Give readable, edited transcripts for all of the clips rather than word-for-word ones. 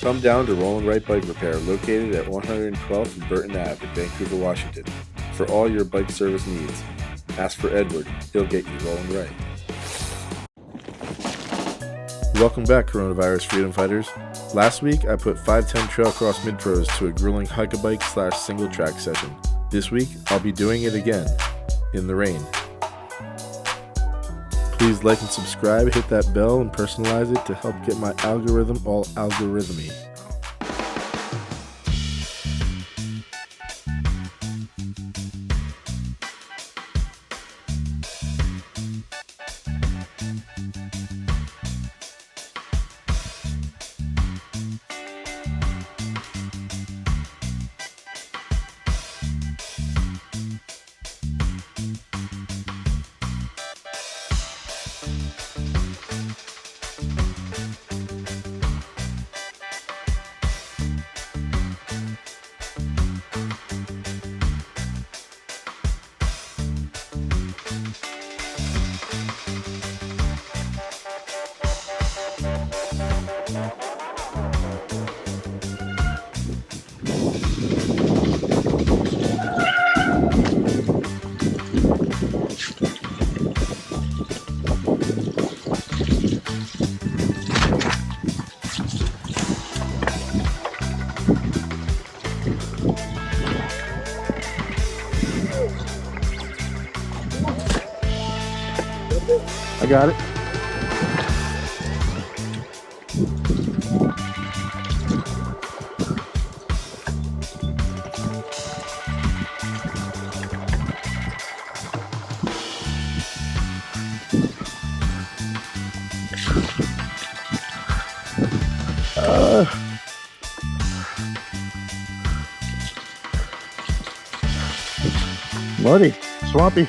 Come down to Rolling Right Bike Repair, located at 112th and Burton Ave in Vancouver, Washington, for all your bike service needs. Ask for Edward, he'll get you rolling right. Welcome back, Coronavirus Freedom Fighters. Last week, I put 510 TRAILCOSS Mid Pros to a grueling hike-a-bike / single track session. This week, I'll be doing it again, in the rain. Please like and subscribe, hit that bell, and personalize it to help get my algorithm all algorithmy. I got it. Muddy, swampy.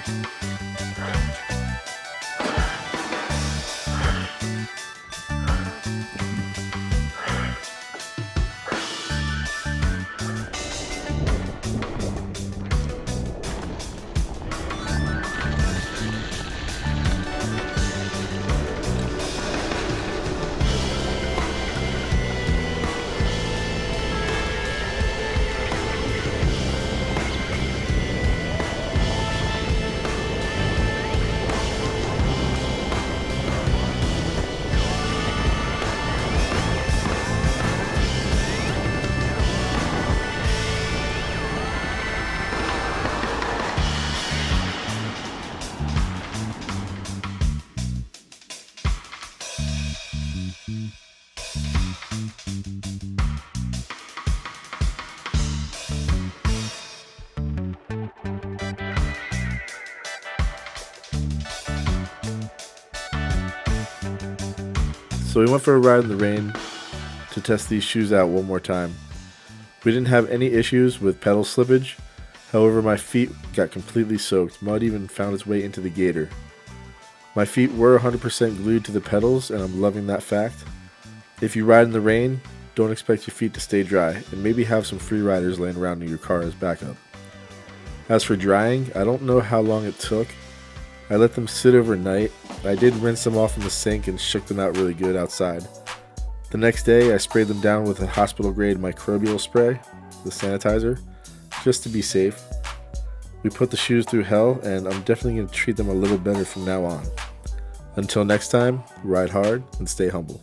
So we went for a ride in the rain to test these shoes out one more time. We didn't have any issues with pedal slippage. However, my feet got completely soaked. Mud even found its way into the gator. My feet were 100% glued to the pedals, and I'm loving that fact. If you ride in the rain, don't expect your feet to stay dry, and maybe have some free riders laying around in your car as backup. As for drying, I don't know how long it took. I let them sit overnight. I did rinse them off in the sink and shook them out really good outside. The next day, I sprayed them down with a hospital-grade microbial spray, the sanitizer, just to be safe. We put the shoes through hell, and I'm definitely going to treat them a little better from now on. Until next time, ride hard and stay humble.